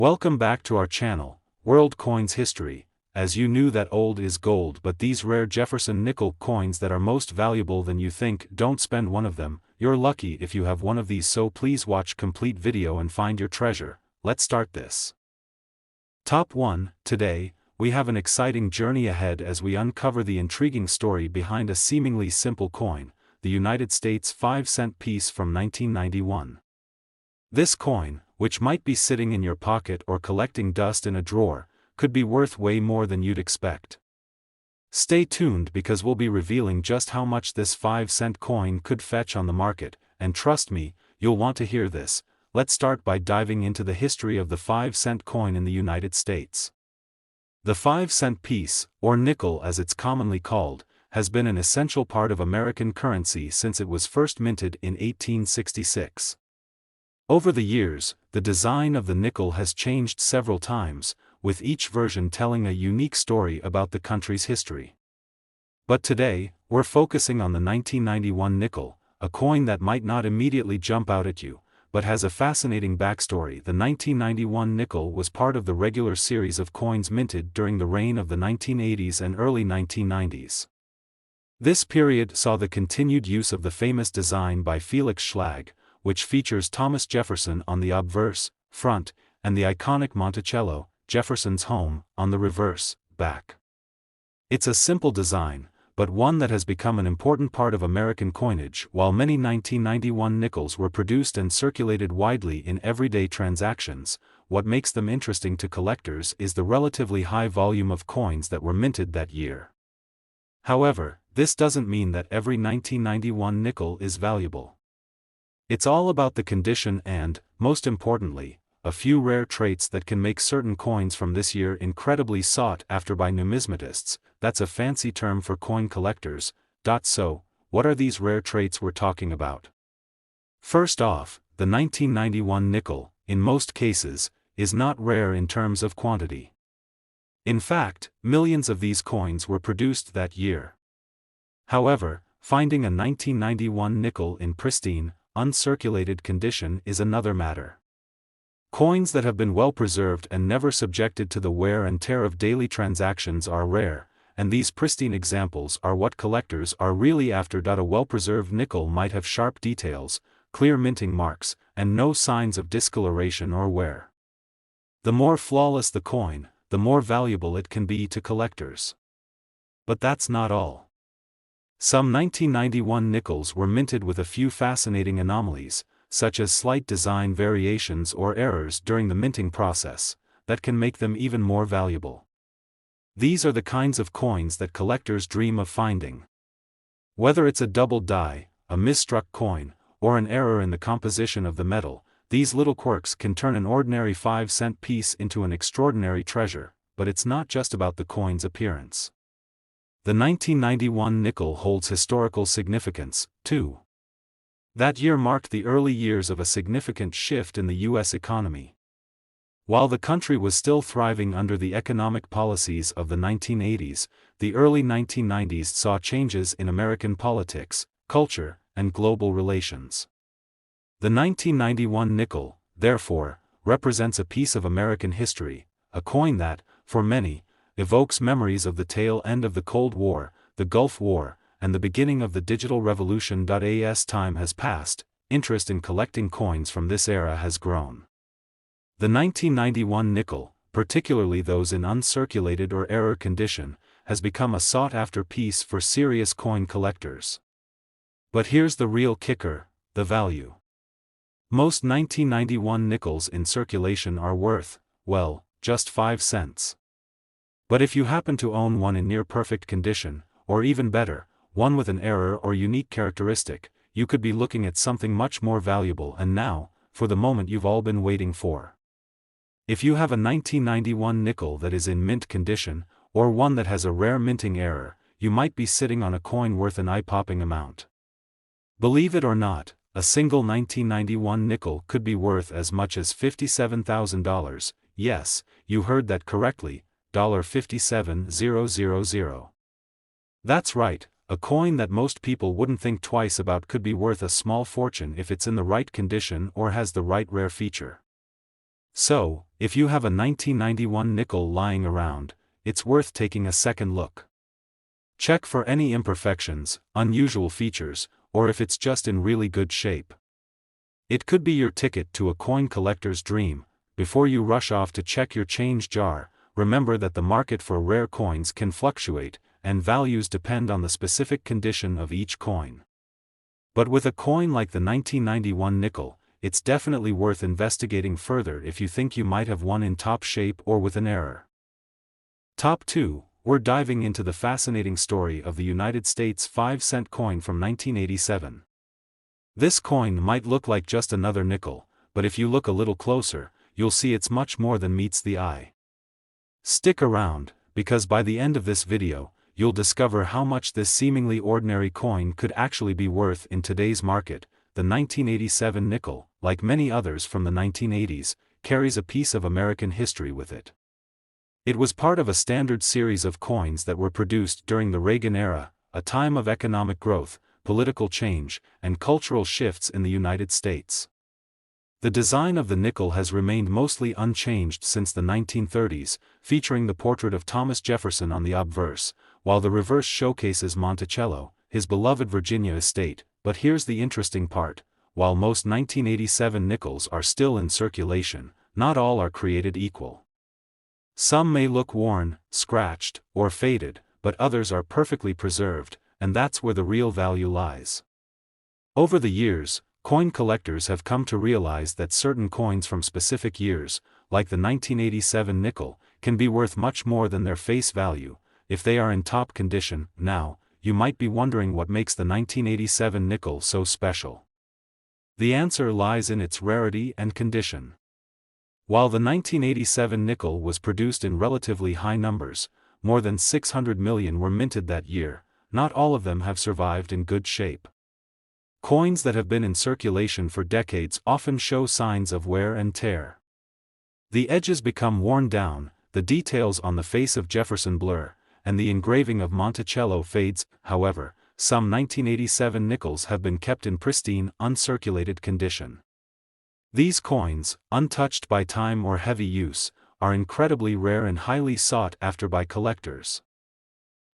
Welcome back to our channel, World Coins History. As you knew that old is gold, but these rare Jefferson nickel coins that are most valuable than you think, don't spend one of them. You're lucky if you have one of these, so please watch complete video and find your treasure. Let's start this. Top 1. Today, we have an exciting journey ahead as we uncover the intriguing story behind a seemingly simple coin, the United States 5-cent piece from 1991. This coin, which might be sitting in your pocket or collecting dust in a drawer, could be worth way more than you'd expect. Stay tuned because we'll be revealing just how much this 5-cent coin could fetch on the market, and trust me, you'll want to hear this. Let's start by diving into the history of the 5-cent coin in the United States. The 5-cent piece, or nickel as it's commonly called, has been an essential part of American currency since it was first minted in 1866. Over the years, the design of the nickel has changed several times, with each version telling a unique story about the country's history. But today, we're focusing on the 1991 nickel, a coin that might not immediately jump out at you, but has a fascinating backstory. The 1991 nickel was part of the regular series of coins minted during the reign of the 1980s and early 1990s. This period saw the continued use of the famous design by Felix Schlag, which features Thomas Jefferson on the obverse, front, and the iconic Monticello, Jefferson's home, on the reverse, back. It's a simple design, but one that has become an important part of American coinage. While many 1991 nickels were produced and circulated widely in everyday transactions, what makes them interesting to collectors is the relatively high volume of coins that were minted that year. However, this doesn't mean that every 1991 nickel is valuable. It's all about the condition and, most importantly, a few rare traits that can make certain coins from this year incredibly sought after by numismatists. That's a fancy term for coin collectors. So, what are these rare traits we're talking about? First off, the 1991 nickel, in most cases, is not rare in terms of quantity. In fact, millions of these coins were produced that year. However, finding a 1991 nickel in pristine, uncirculated condition is another matter. Coins that have been well preserved and never subjected to the wear and tear of daily transactions are rare, and these pristine examples are what collectors are really after. A well-preserved nickel might have sharp details, clear minting marks, and no signs of discoloration or wear. The more flawless the coin, the more valuable it can be to collectors. But that's not all. Some 1991 nickels were minted with a few fascinating anomalies, such as slight design variations or errors during the minting process, that can make them even more valuable. These are the kinds of coins that collectors dream of finding. Whether it's a double die, a misstruck coin, or an error in the composition of the metal, these little quirks can turn an ordinary 5-cent piece into an extraordinary treasure. But it's not just about the coin's appearance. The 1991 nickel holds historical significance, too. That year marked the early years of a significant shift in the U.S. economy. While the country was still thriving under the economic policies of the 1980s, the early 1990s saw changes in American politics, culture, and global relations. The 1991 nickel, therefore, represents a piece of American history, a coin that, for many, evokes memories of the tail end of the Cold War, the Gulf War, and the beginning of the digital revolution. As time has passed, interest in collecting coins from this era has grown. The 1991 nickel, particularly those in uncirculated or error condition, has become a sought-after piece for serious coin collectors. But here's the real kicker: the value. Most 1991 nickels in circulation are worth, well, just 5 cents. But if you happen to own one in near-perfect condition, or even better, one with an error or unique characteristic, you could be looking at something much more valuable. And now, for the moment you've all been waiting for. If you have a 1991 nickel that is in mint condition, or one that has a rare minting error, you might be sitting on a coin worth an eye-popping amount. Believe it or not, a single 1991 nickel could be worth as much as $57,000, yes, you heard that correctly, $57,000. That's right, a coin that most people wouldn't think twice about could be worth a small fortune if it's in the right condition or has the right rare feature. So, If you have a 1991 nickel lying around, it's worth taking a second look. Check for any imperfections, unusual features, or if it's just in really good shape. It could be your ticket to a coin collector's dream. Before you rush off to check your change jar, remember that the market for rare coins can fluctuate, and values depend on the specific condition of each coin. But with a coin like the 1991 nickel, it's definitely worth investigating further if you think you might have one in top shape or with an error. Top 2, we're diving into the fascinating story of the United States 5-cent coin from 1987. This coin might look like just another nickel, but if you look a little closer, you'll see it's much more than meets the eye. Stick around, because by the end of this video, you'll discover how much this seemingly ordinary coin could actually be worth in today's market. The 1987 nickel, like many others from the 1980s, carries a piece of American history with it. It was part of a standard series of coins that were produced during the Reagan era, a time of economic growth, political change, and cultural shifts in the United States. The design of the nickel has remained mostly unchanged since the 1930s, featuring the portrait of Thomas Jefferson on the obverse, while the reverse showcases Monticello, his beloved Virginia estate. But here's the interesting part: while most 1987 nickels are still in circulation, not all are created equal. Some may look worn, scratched, or faded, but others are perfectly preserved, and that's where the real value lies. Over the years, coin collectors have come to realize that certain coins from specific years, like the 1987 nickel, can be worth much more than their face value, if they are in top condition. Now, you might be wondering what makes the 1987 nickel so special. The answer lies in its rarity and condition. While the 1987 nickel was produced in relatively high numbers, more than 600 million were minted that year, not all of them have survived in good shape. Coins that have been in circulation for decades often show signs of wear and tear. The edges become worn down, the details on the face of Jefferson blur, and the engraving of Monticello fades. However, some 1987 nickels have been kept in pristine, uncirculated condition. These coins, untouched by time or heavy use, are incredibly rare and highly sought after by collectors.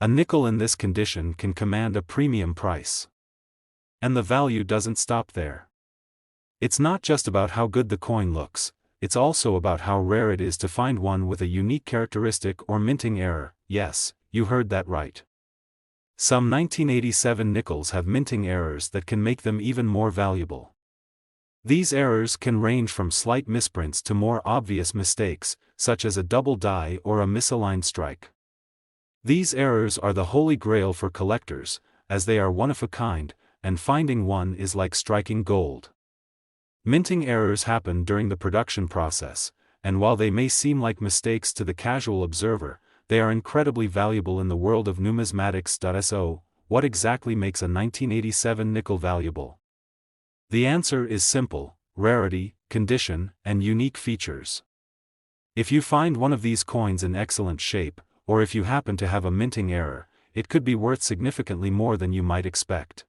A nickel in this condition can command a premium price. And the value doesn't stop there. It's not just about how good the coin looks, it's also about how rare it is to find one with a unique characteristic or minting error. Yes, you heard that right. Some 1987 nickels have minting errors that can make them even more valuable. These errors can range from slight misprints to more obvious mistakes, such as a double die or a misaligned strike. These errors are the holy grail for collectors, as they are one of a kind, and finding one is like striking gold. Minting errors happen during the production process, and while they may seem like mistakes to the casual observer, they are incredibly valuable in the world of numismatics. So, what exactly makes a 1987 nickel valuable? The answer is simple: rarity, condition, and unique features. If you find one of these coins in excellent shape, or if you happen to have a minting error, it could be worth significantly more than you might expect.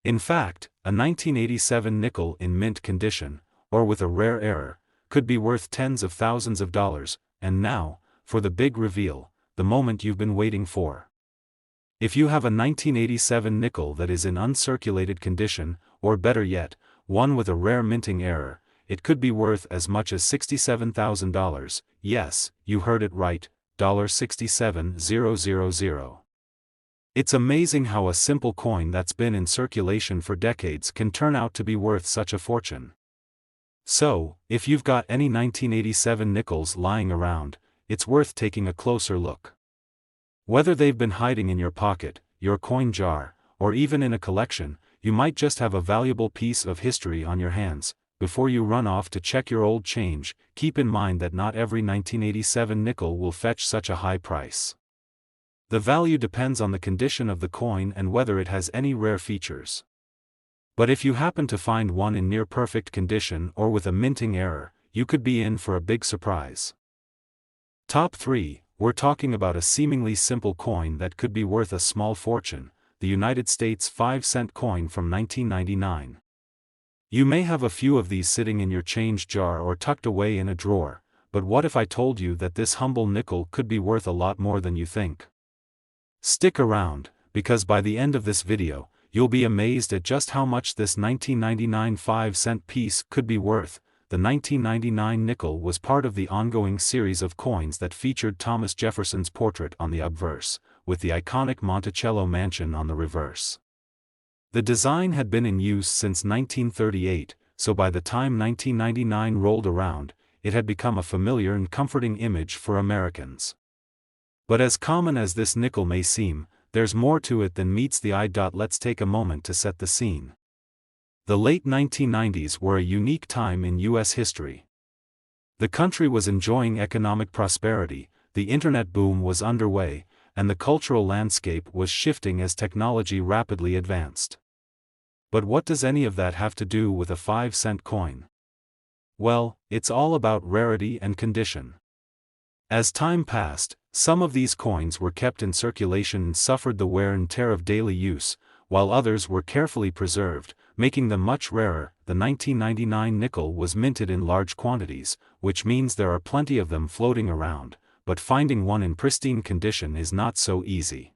In fact, a 1987 nickel in mint condition, or with a rare error, could be worth tens of thousands of dollars. And now, for the big reveal, the moment you've been waiting for. If you have a 1987 nickel that is in uncirculated condition, or better yet, one with a rare minting error, it could be worth as much as $67,000. Yes, you heard it right, $67,000. It's amazing how a simple coin that's been in circulation for decades can turn out to be worth such a fortune. So, if you've got any 1987 nickels lying around, it's worth taking a closer look. Whether they've been hiding in your pocket, your coin jar, or even in a collection, you might just have a valuable piece of history on your hands. Before you run off to check your old change, keep in mind that not every 1987 nickel will fetch such a high price. The value depends on the condition of the coin and whether it has any rare features. But if you happen to find one in near-perfect condition or with a minting error, you could be in for a big surprise. Top 3, we're talking about a seemingly simple coin that could be worth a small fortune, the United States 5-cent coin from 1999. You may have a few of these sitting in your change jar or tucked away in a drawer, but what if I told you that this humble nickel could be worth a lot more than you think? Stick around, because by the end of this video, you'll be amazed at just how much this 1999 5-cent piece could be worth. The 1999 nickel was part of the ongoing series of coins that featured Thomas Jefferson's portrait on the obverse, with the iconic Monticello mansion on the reverse. The design had been in use since 1938, so by the time 1999 rolled around, it had become a familiar and comforting image for Americans. But as common as this nickel may seem, there's more to it than meets the eye. Let's take a moment to set the scene. The late 1990s were a unique time in U.S. history. The country was enjoying economic prosperity, the internet boom was underway, and the cultural landscape was shifting as technology rapidly advanced. But what does any of that have to do with a 5-cent coin? Well, it's all about rarity and condition. As time passed, some of these coins were kept in circulation and suffered the wear and tear of daily use, while others were carefully preserved, making them much rarer. The 1999 nickel was minted in large quantities, which means there are plenty of them floating around, but finding one in pristine condition is not so easy.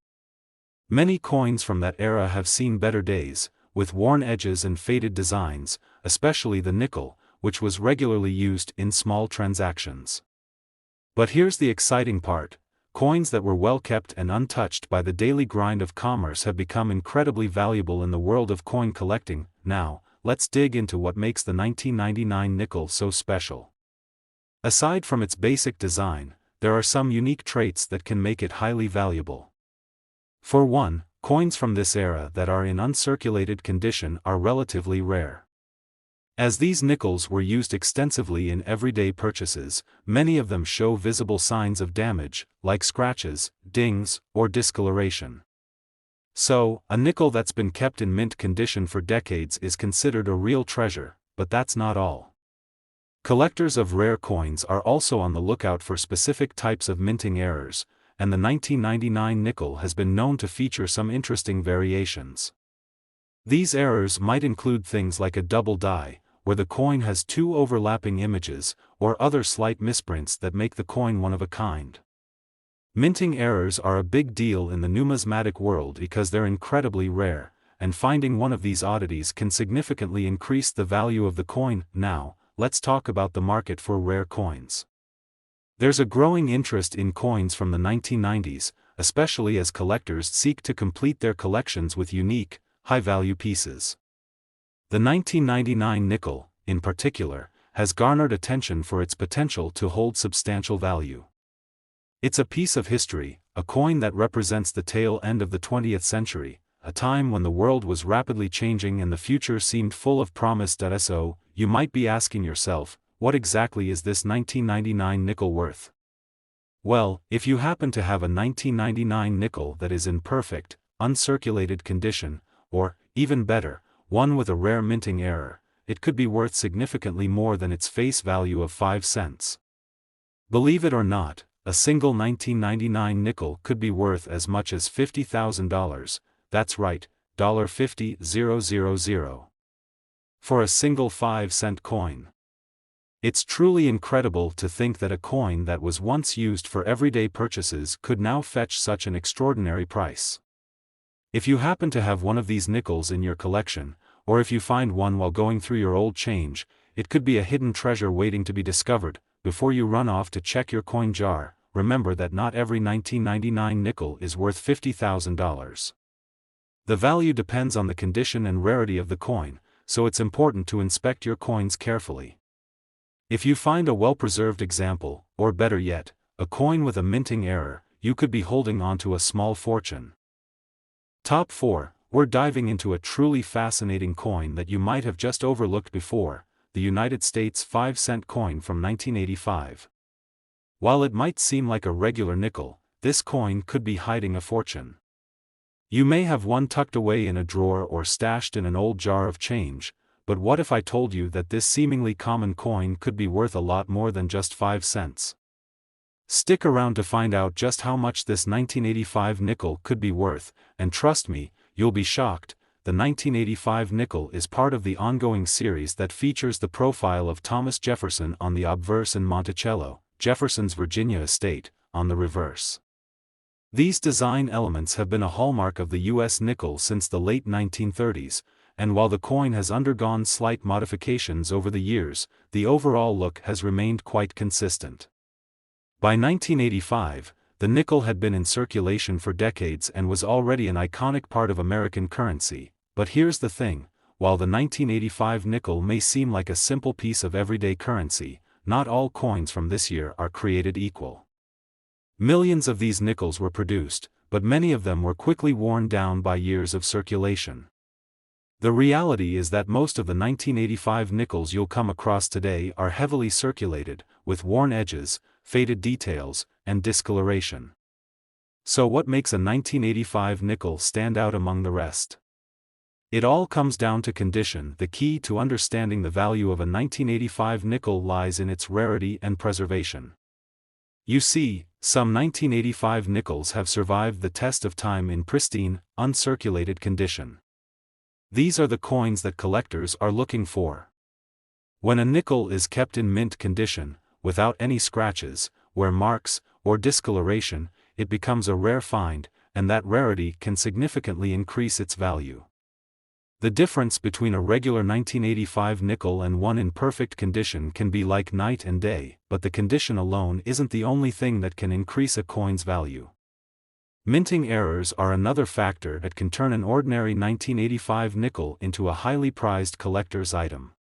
Many coins from that era have seen better days, with worn edges and faded designs, especially the nickel, which was regularly used in small transactions. But here's the exciting part. Coins that were well kept and untouched by the daily grind of commerce have become incredibly valuable in the world of coin collecting. Now, let's dig into what makes the 1999 nickel so special. Aside from its basic design, there are some unique traits that can make it highly valuable. For one, coins from this era that are in uncirculated condition are relatively rare. As these nickels were used extensively in everyday purchases, many of them show visible signs of damage, like scratches, dings, or discoloration. So, a nickel that's been kept in mint condition for decades is considered a real treasure, but that's not all. Collectors of rare coins are also on the lookout for specific types of minting errors, and the 1999 nickel has been known to feature some interesting variations. These errors might include things like a double die, where the coin has two overlapping images, or other slight misprints that make the coin one of a kind. Minting errors are a big deal in the numismatic world because they're incredibly rare, and finding one of these oddities can significantly increase the value of the coin. Now, let's talk about the market for rare coins. There's a growing interest in coins from the 1990s, especially as collectors seek to complete their collections with unique, high-value pieces. The 1999 nickel, in particular, has garnered attention for its potential to hold substantial value. It's a piece of history, a coin that represents the tail end of the 20th century, a time when the world was rapidly changing and the future seemed full of promise. So, you might be asking yourself, what exactly is this 1999 nickel worth? Well, if you happen to have a 1999 nickel that is in perfect, uncirculated condition, or, even better, one with a rare minting error, it could be worth significantly more than its face value of 5 cents. Believe it or not, a single 1999 nickel could be worth as much as $50,000, that's right, $50,000. For a single 5-cent coin. It's truly incredible to think that a coin that was once used for everyday purchases could now fetch such an extraordinary price. If you happen to have one of these nickels in your collection, or if you find one while going through your old change, it could be a hidden treasure waiting to be discovered. Before you run off to check your coin jar, remember that not every 1999 nickel is worth $50,000. The value depends on the condition and rarity of the coin, so it's important to inspect your coins carefully. If you find a well-preserved example, or better yet, a coin with a minting error, you could be holding on to a small fortune. Top 4, we're diving into a truly fascinating coin that you might have just overlooked before, the United States 5-cent coin from 1985. While it might seem like a regular nickel, this coin could be hiding a fortune. You may have one tucked away in a drawer or stashed in an old jar of change, but what if I told you that this seemingly common coin could be worth a lot more than just 5 cents? Stick around to find out just how much this 1985 nickel could be worth, and trust me, you'll be shocked. The 1985 nickel is part of the ongoing series that features the profile of Thomas Jefferson on the obverse in Monticello. Jefferson's Virginia estate, on the reverse. These design elements have been a hallmark of the U.S. nickel since the late 1930s, and while the coin has undergone slight modifications over the years, the overall look has remained quite consistent. By 1985, the nickel had been in circulation for decades and was already an iconic part of American currency, but here's the thing, while the 1985 nickel may seem like a simple piece of everyday currency, not all coins from this year are created equal. Millions of these nickels were produced, but many of them were quickly worn down by years of circulation. The reality is that most of the 1985 nickels you'll come across today are heavily circulated, with worn edges, faded details, and discoloration. So what makes a 1985 nickel stand out among the rest? It all comes down to condition. The key to understanding the value of a 1985 nickel lies in its rarity and preservation. You see, some 1985 nickels have survived the test of time in pristine, uncirculated condition. These are the coins that collectors are looking for. When a nickel is kept in mint condition, without any scratches, wear marks, or discoloration, it becomes a rare find, and that rarity can significantly increase its value. The difference between a regular 1985 nickel and one in perfect condition can be like night and day, but the condition alone isn't the only thing that can increase a coin's value. Minting errors are another factor that can turn an ordinary 1985 nickel into a highly prized collector's item.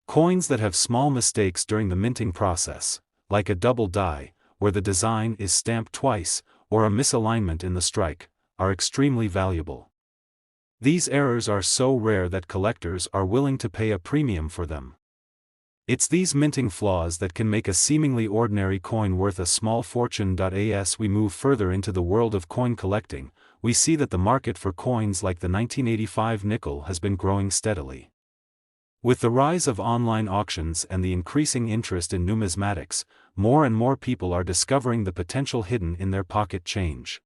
Coins that have small mistakes during the minting process, like a double die, where the design is stamped twice, or a misalignment in the strike, are extremely valuable. These errors are so rare that collectors are willing to pay a premium for them. It's these minting flaws that can make a seemingly ordinary coin worth a small fortune. As we move further into the world of coin collecting, we see that the market for coins like the 1985 nickel has been growing steadily. With the rise of online auctions and the increasing interest in numismatics, more and more people are discovering the potential hidden in their pocket change.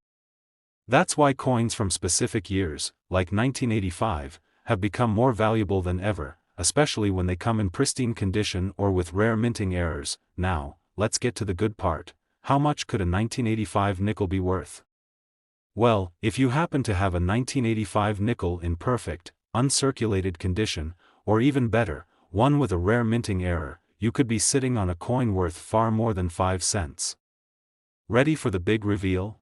That's why coins from specific years, like 1985, have become more valuable than ever, especially when they come in pristine condition or with rare minting errors. Now, let's get to the good part. How much could a 1985 nickel be worth? Well, if you happen to have a 1985 nickel in perfect, uncirculated condition, or even better, one with a rare minting error, you could be sitting on a coin worth far more than 5 cents. Ready for the big reveal?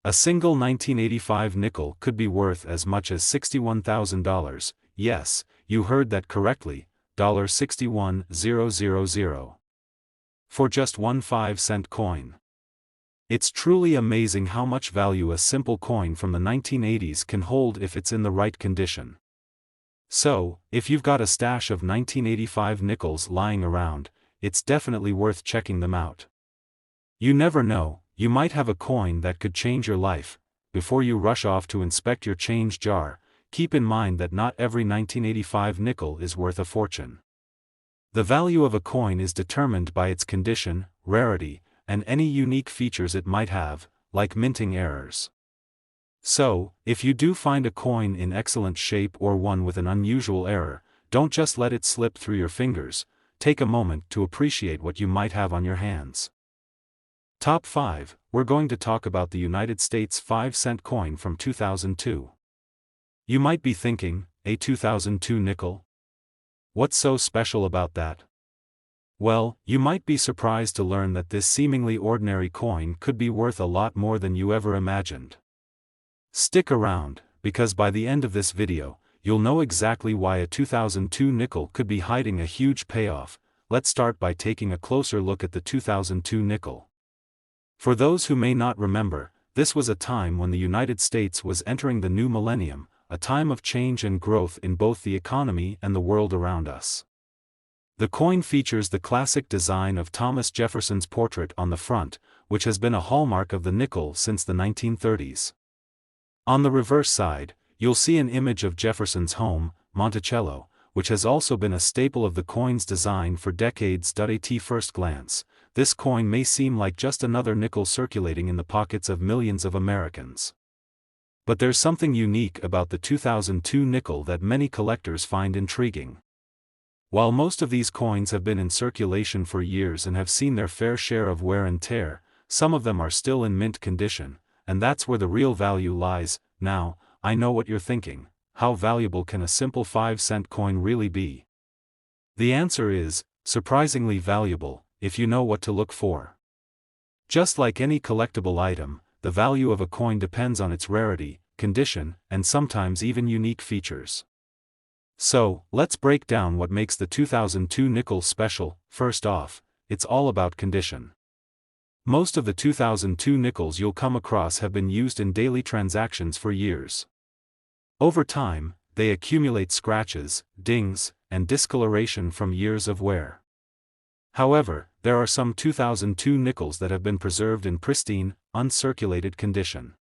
A single 1985 nickel could be worth as much as $61,000, yes, you heard that correctly, $61,000. For just one 5-cent coin. It's truly amazing how much value a simple coin from the 1980s can hold if it's in the right condition. So, if you've got a stash of 1985 nickels lying around, it's definitely worth checking them out. You never know, you might have a coin that could change your life. Before you rush off to inspect your change jar, keep in mind that not every 1985 nickel is worth a fortune. The value of a coin is determined by its condition, rarity, and any unique features it might have, like minting errors. So, if you do find a coin in excellent shape or one with an unusual error, don't just let it slip through your fingers, take a moment to appreciate what you might have on your hands. Top 5, we're going to talk about the United States 5-cent coin from 2002. You might be thinking, a 2002 nickel? What's so special about that? Well, you might be surprised to learn that this seemingly ordinary coin could be worth a lot more than you ever imagined. Stick around, because by the end of this video, you'll know exactly why a 2002 nickel could be hiding a huge payoff. Let's start by taking a closer look at the 2002 nickel. For those who may not remember, this was a time when the United States was entering the new millennium, a time of change and growth in both the economy and the world around us. The coin features the classic design of Thomas Jefferson's portrait on the front, which has been a hallmark of the nickel since the 1930s. On the reverse side, you'll see an image of Jefferson's home, Monticello, which has also been a staple of the coin's design for decades. At first glance, this coin may seem like just another nickel circulating in the pockets of millions of Americans. But there's something unique about the 2002 nickel that many collectors find intriguing. While most of these coins have been in circulation for years and have seen their fair share of wear and tear, some of them are still in mint condition, and that's where the real value lies. Now, I know what you're thinking: how valuable can a simple 5-cent coin really be? The answer is, surprisingly valuable, if you know what to look for. Just like any collectible item, the value of a coin depends on its rarity, condition, and sometimes even unique features. So, let's break down what makes the 2002 nickel special. First off, it's all about condition. Most of the 2002 nickels you'll come across have been used in daily transactions for years. Over time, they accumulate scratches, dings, and discoloration from years of wear. However, there are some 2002 nickels that have been preserved in pristine, uncirculated condition.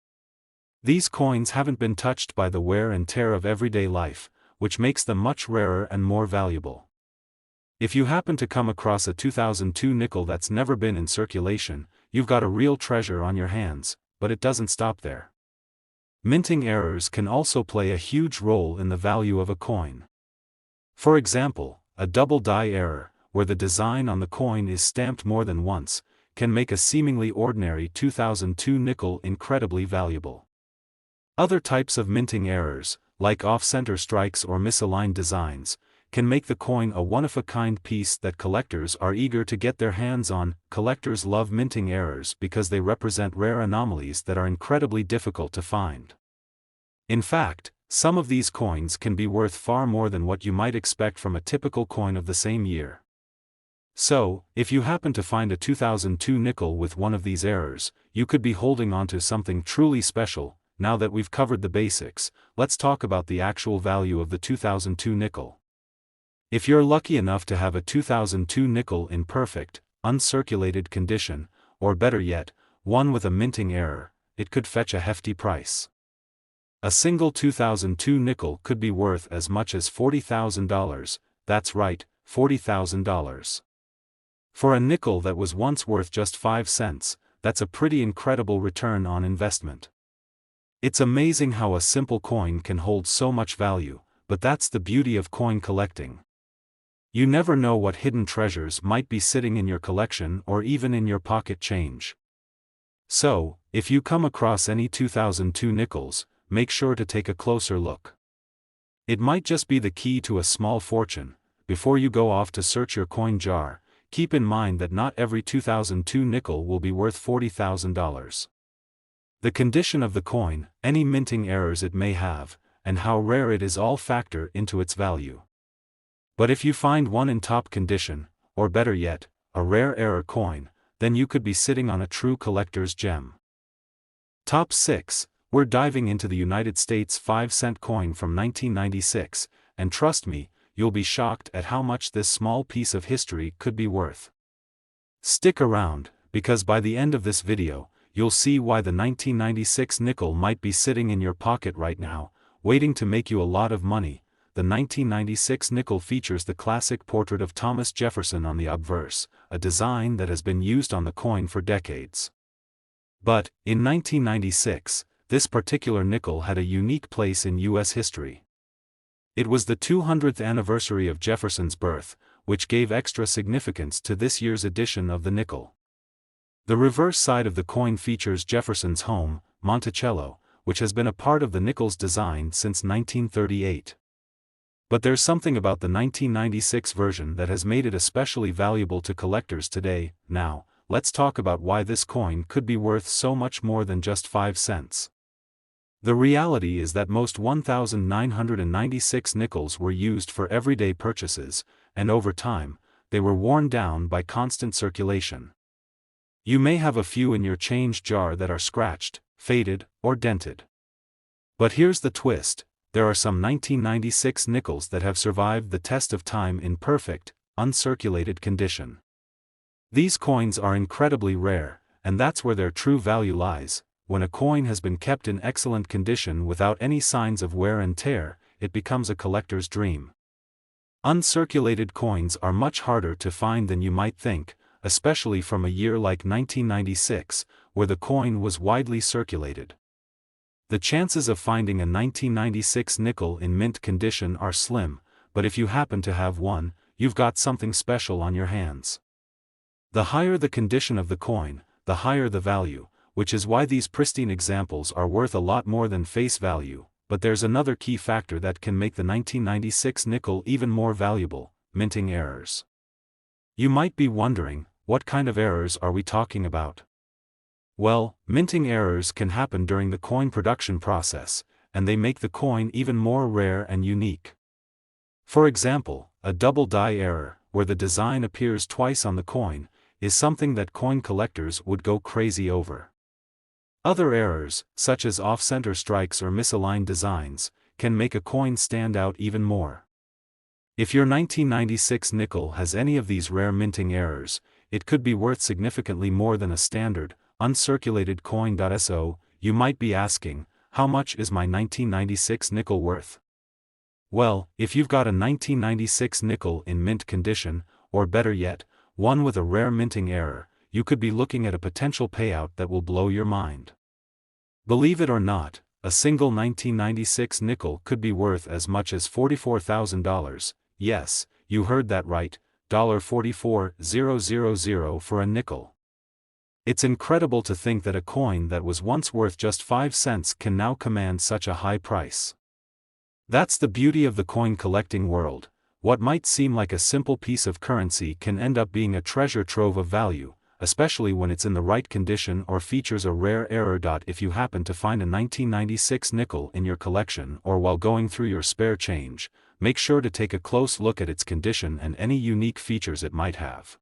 These coins haven't been touched by the wear and tear of everyday life, which makes them much rarer and more valuable. If you happen to come across a 2002 nickel that's never been in circulation, you've got a real treasure on your hands, but it doesn't stop there. Minting errors can also play a huge role in the value of a coin. For example, a double die error, where the design on the coin is stamped more than once, can make a seemingly ordinary 2002 nickel incredibly valuable. Other types of minting errors, like off-center strikes or misaligned designs, can make the coin a one-of-a-kind piece that collectors are eager to get their hands on. Collectors love minting errors because they represent rare anomalies that are incredibly difficult to find. In fact, some of these coins can be worth far more than what you might expect from a typical coin of the same year. So, if you happen to find a 2002 nickel with one of these errors, you could be holding onto something truly special. Now that we've covered the basics, let's talk about the actual value of the 2002 nickel. If you're lucky enough to have a 2002 nickel in perfect, uncirculated condition, or better yet, one with a minting error, it could fetch a hefty price. A single 2002 nickel could be worth as much as $40,000, that's right, $40,000. For a nickel that was once worth just 5 cents, that's a pretty incredible return on investment. It's amazing how a simple coin can hold so much value, but that's the beauty of coin collecting. You never know what hidden treasures might be sitting in your collection or even in your pocket change. So, if you come across any 2002 nickels, make sure to take a closer look. It might just be the key to a small fortune. Before you go off to search your coin jar, keep in mind that not every 2002 nickel will be worth $40,000. The condition of the coin, any minting errors it may have, and how rare it is all factor into its value. But if you find one in top condition, or better yet, a rare error coin, then you could be sitting on a true collector's gem. Top 6, we're diving into the United States 5-cent coin from 1996, and trust me, you'll be shocked at how much this small piece of history could be worth. Stick around, because by the end of this video, you'll see why the 1996 nickel might be sitting in your pocket right now, waiting to make you a lot of money. The 1996 nickel features the classic portrait of Thomas Jefferson on the obverse, a design that has been used on the coin for decades. But, in 1996, this particular nickel had a unique place in U.S. history. It was the 200th anniversary of Jefferson's birth, which gave extra significance to this year's edition of the nickel. The reverse side of the coin features Jefferson's home, Monticello, which has been a part of the nickel's design since 1938. But there's something about the 1996 version that has made it especially valuable to collectors today. Now, let's talk about why this coin could be worth so much more than just 5 cents. The reality is that most 1,996 nickels were used for everyday purchases, and over time, they were worn down by constant circulation. You may have a few in your change jar that are scratched, faded, or dented. But here's the twist: there are some 1996 nickels that have survived the test of time in perfect, uncirculated condition. These coins are incredibly rare, and that's where their true value lies. When a coin has been kept in excellent condition without any signs of wear and tear, it becomes a collector's dream. Uncirculated coins are much harder to find than you might think, especially from a year like 1996, where the coin was widely circulated. The chances of finding a 1996 nickel in mint condition are slim, but if you happen to have one, you've got something special on your hands. The higher the condition of the coin, the higher the value, which is why these pristine examples are worth a lot more than face value. But there's another key factor that can make the 1996 nickel even more valuable: minting errors. You might be wondering, what kind of errors are we talking about? Well, minting errors can happen during the coin production process, and they make the coin even more rare and unique. For example, a double die error, where the design appears twice on the coin, is something that coin collectors would go crazy over. Other errors, such as off-center strikes or misaligned designs, can make a coin stand out even more. If your 1996 nickel has any of these rare minting errors, it could be worth significantly more than a standard, uncirculated coin. So, you might be asking, how much is my 1996 nickel worth? Well, if you've got a 1996 nickel in mint condition, or better yet, one with a rare minting error, you could be looking at a potential payout that will blow your mind. Believe it or not, a single 1996 nickel could be worth as much as $44,000, yes, you heard that right, $44,000 for a nickel. It's incredible to think that a coin that was once worth just 5 cents can now command such a high price. That's the beauty of the coin collecting world. What might seem like a simple piece of currency can end up being a treasure trove of value, especially when it's in the right condition or features a rare error. If you happen to find a 1996 nickel in your collection or while going through your spare change, make sure to take a close look at its condition and any unique features it might have.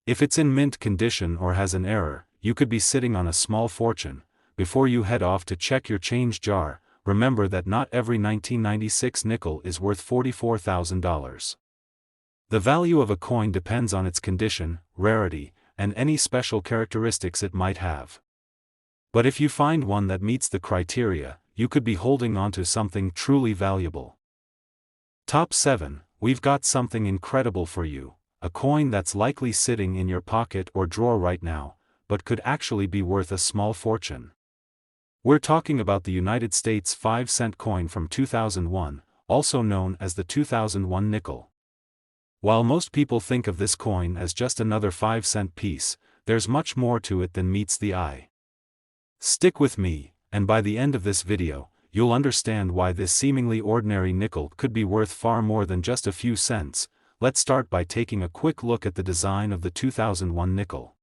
If it's in mint condition or has an error, you could be sitting on a small fortune. Before you head off to check your change jar, remember that not every 1996 nickel is worth $44,000. The value of a coin depends on its condition, rarity, and any special characteristics it might have. But if you find one that meets the criteria, you could be holding onto something truly valuable. Top 7, we've got something incredible for you, a coin that's likely sitting in your pocket or drawer right now, but could actually be worth a small fortune. We're talking about the United States 5-cent coin from 2001, also known as the 2001 nickel. While most people think of this coin as just another 5-cent piece, there's much more to it than meets the eye. Stick with me, and by the end of this video, you'll understand why this seemingly ordinary nickel could be worth far more than just a few cents. Let's start by taking a quick look at the design of the 2001 nickel.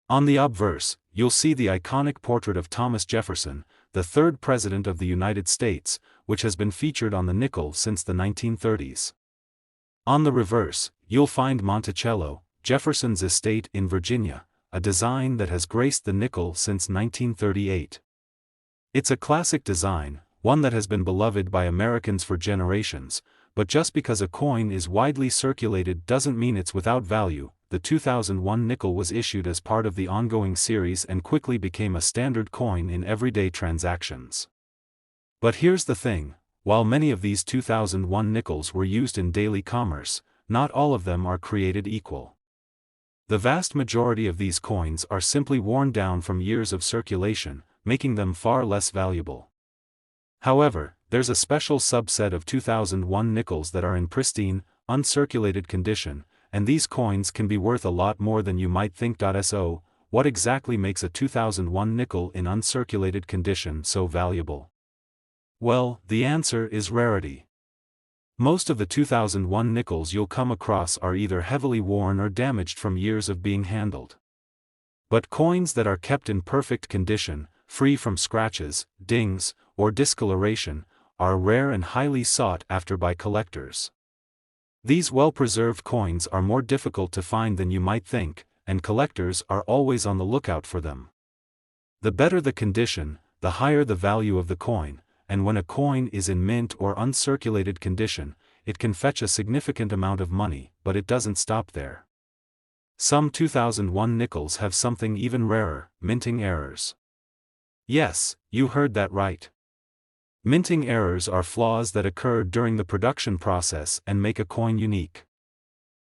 On the obverse, you'll see the iconic portrait of Thomas Jefferson, the third President of the United States, which has been featured on the nickel since the 1930s. On the reverse, you'll find Monticello, Jefferson's estate in Virginia, a design that has graced the nickel since 1938. It's a classic design, one that has been beloved by Americans for generations, but just because a coin is widely circulated doesn't mean it's without value. The 2001 nickel was issued as part of the ongoing series and quickly became a standard coin in everyday transactions. But here's the thing. While many of these 2001 nickels were used in daily commerce, not all of them are created equal. The vast majority of these coins are simply worn down from years of circulation, making them far less valuable. However, there's a special subset of 2001 nickels that are in pristine, uncirculated condition, and these coins can be worth a lot more than you might think. So, what exactly makes a 2001 nickel in uncirculated condition so valuable? Well, the answer is rarity. Most of the 2001 nickels you'll come across are either heavily worn or damaged from years of being handled. But coins that are kept in perfect condition, free from scratches, dings, or discoloration, are rare and highly sought after by collectors. These well-preserved coins are more difficult to find than you might think, and collectors are always on the lookout for them. The better the condition, the higher the value of the coin, and when a coin is in mint or uncirculated condition, it can fetch a significant amount of money, but it doesn't stop there. Some 2001 nickels have something even rarer: minting errors. Yes, you heard that right. Minting errors are flaws that occur during the production process and make a coin unique.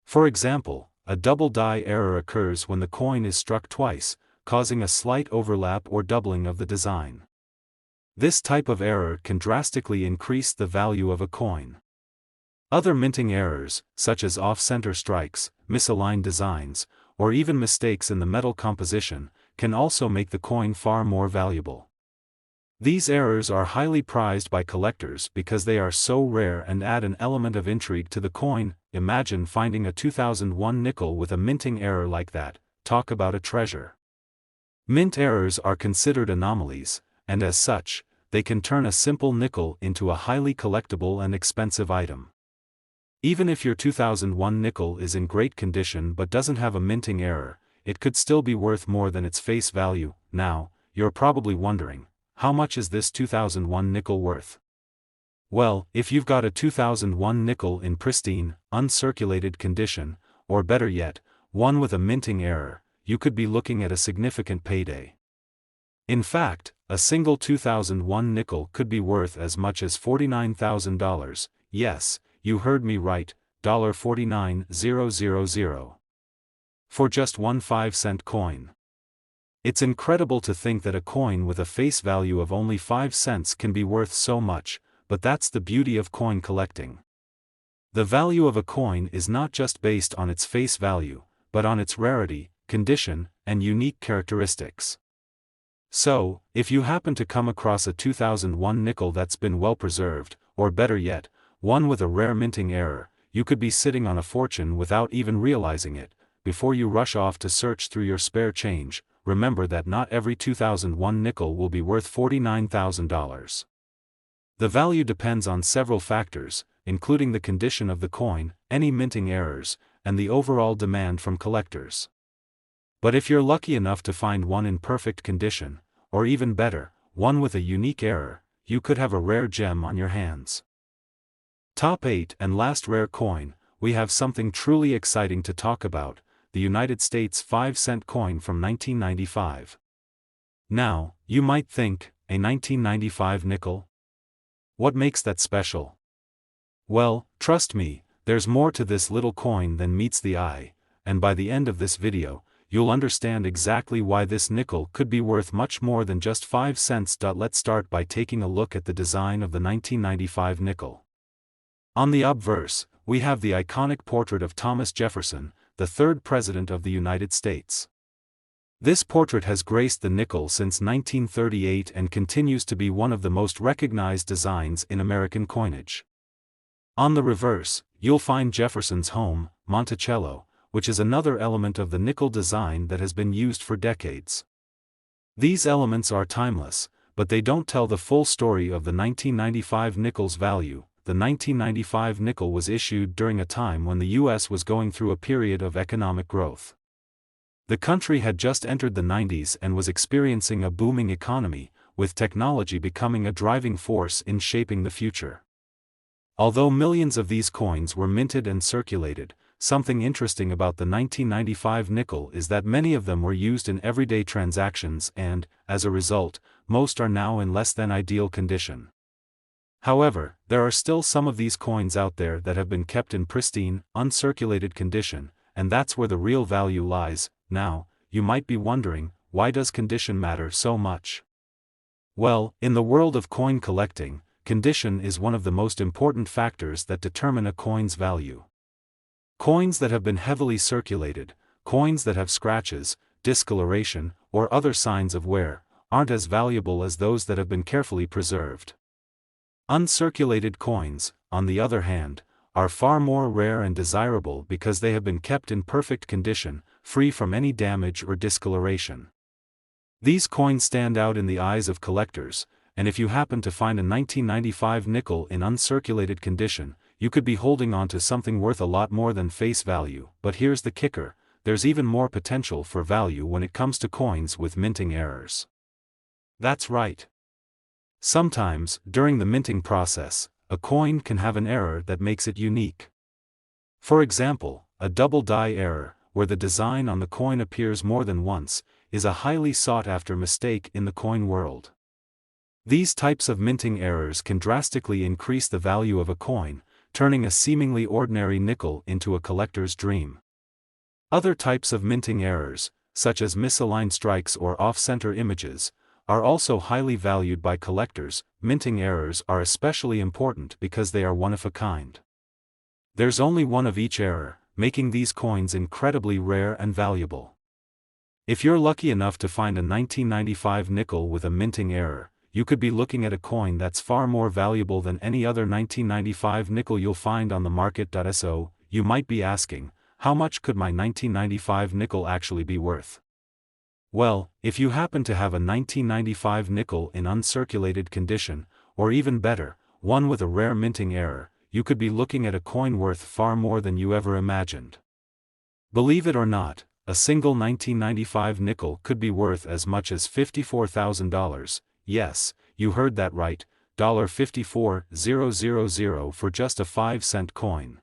For example, a double die error occurs when the coin is struck twice, causing a slight overlap or doubling of the design. This type of error can drastically increase the value of a coin. Other minting errors, such as off-center strikes, misaligned designs, or even mistakes in the metal composition, can also make the coin far more valuable. These errors are highly prized by collectors because they are so rare and add an element of intrigue to the coin. Imagine finding a 2001 nickel with a minting error like that. Talk about a treasure. Mint errors are considered anomalies, and as such, they can turn a simple nickel into a highly collectible and expensive item. Even if your 2001 nickel is in great condition but doesn't have a minting error, it could still be worth more than its face value. Now, you're probably wondering, how much is this 2001 nickel worth? Well, if you've got a 2001 nickel in pristine, uncirculated condition, or better yet, one with a minting error, you could be looking at a significant payday. In fact, a single 2001 nickel could be worth as much as $49,000, yes, you heard me right, $49,000. For just one 5-cent coin. It's incredible to think that a coin with a face value of only 5 cents can be worth so much, but that's the beauty of coin collecting. The value of a coin is not just based on its face value, but on its rarity, condition, and unique characteristics. So, if you happen to come across a 2001 nickel that's been well preserved, or better yet, one with a rare minting error, you could be sitting on a fortune without even realizing it. Before you rush off to search through your spare change, remember that not every 2001 nickel will be worth $49,000. The value depends on several factors, including the condition of the coin, any minting errors, and the overall demand from collectors. But if you're lucky enough to find one in perfect condition, or even better, one with a unique error, you could have a rare gem on your hands. Top 8 and last rare coin, we have something truly exciting to talk about, the United States 5-cent coin from 1995. Now, you might think, a 1995 nickel? What makes that special? Well, trust me, there's more to this little coin than meets the eye, and by the end of this video, you'll understand exactly why this nickel could be worth much more than just 5 cents. Let's start by taking a look at the design of the 1995 nickel. On the obverse, we have the iconic portrait of Thomas Jefferson, the third President of the United States. This portrait has graced the nickel since 1938 and continues to be one of the most recognized designs in American coinage. On the reverse, you'll find Jefferson's home, Monticello, which is another element of the nickel design that has been used for decades. These elements are timeless, but they don't tell the full story of the 1995 nickel's value. The 1995 nickel was issued during a time when the U.S. was going through a period of economic growth. The country had just entered the 90s and was experiencing a booming economy, with technology becoming a driving force in shaping the future. Although millions of these coins were minted and circulated, something interesting about the 1995 nickel is that many of them were used in everyday transactions and, as a result, most are now in less than ideal condition. However, there are still some of these coins out there that have been kept in pristine, uncirculated condition, and that's where the real value lies. Now, you might be wondering, why does condition matter so much? Well, in the world of coin collecting, condition is one of the most important factors that determine a coin's value. Coins that have been heavily circulated, coins that have scratches, discoloration, or other signs of wear, aren't as valuable as those that have been carefully preserved. Uncirculated coins, on the other hand, are far more rare and desirable because they have been kept in perfect condition, free from any damage or discoloration. These coins stand out in the eyes of collectors, and if you happen to find a 1995 nickel in uncirculated condition, you could be holding on to something worth a lot more than face value. But here's the kicker, there's even more potential for value when it comes to coins with minting errors. That's right. Sometimes, during the minting process, a coin can have an error that makes it unique. For example, a double die error, where the design on the coin appears more than once, is a highly sought-after mistake in the coin world. These types of minting errors can drastically increase the value of a coin, turning a seemingly ordinary nickel into a collector's dream. Other types of minting errors, such as misaligned strikes or off-center images, are also highly valued by collectors. Minting errors are especially important because they are one of a kind. There's only one of each error, making these coins incredibly rare and valuable. If you're lucky enough to find a 1995 nickel with a minting error, you could be looking at a coin that's far more valuable than any other 1995 nickel you'll find on the market. So, you might be asking, how much could my 1995 nickel actually be worth? Well, if you happen to have a 1995 nickel in uncirculated condition, or even better, one with a rare minting error, you could be looking at a coin worth far more than you ever imagined. Believe it or not, a single 1995 nickel could be worth as much as $54,000, yes, you heard that right, $54,000 for just a 5-cent coin.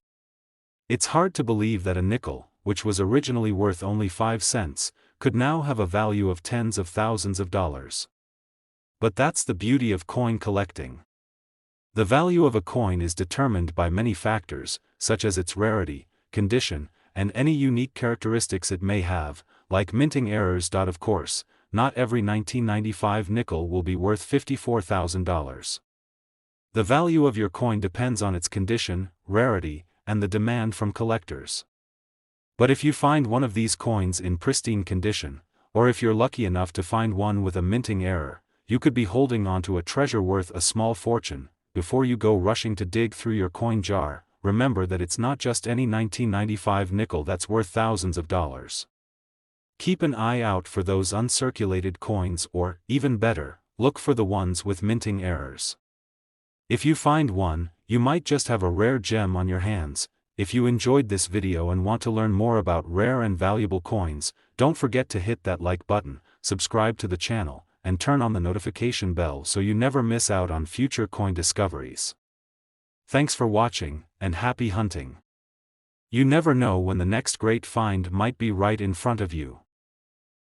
It's hard to believe that a nickel, which was originally worth only 5 cents, could now have a value of tens of thousands of dollars. But that's the beauty of coin collecting. The value of a coin is determined by many factors, such as its rarity, condition, and any unique characteristics it may have, like minting errors. Of course, not every 1995 nickel will be worth $54,000. The value of your coin depends on its condition, rarity, and the demand from collectors. But if you find one of these coins in pristine condition, or if you're lucky enough to find one with a minting error, you could be holding onto a treasure worth a small fortune. Before you go rushing to dig through your coin jar, remember that it's not just any 1995 nickel that's worth thousands of dollars. Keep an eye out for those uncirculated coins, or, even better, look for the ones with minting errors. If you find one, you might just have a rare gem on your hands. If you enjoyed this video and want to learn more about rare and valuable coins, don't forget to hit that like button, subscribe to the channel, and turn on the notification bell so you never miss out on future coin discoveries. Thanks for watching, and happy hunting! You never know when the next great find might be right in front of you.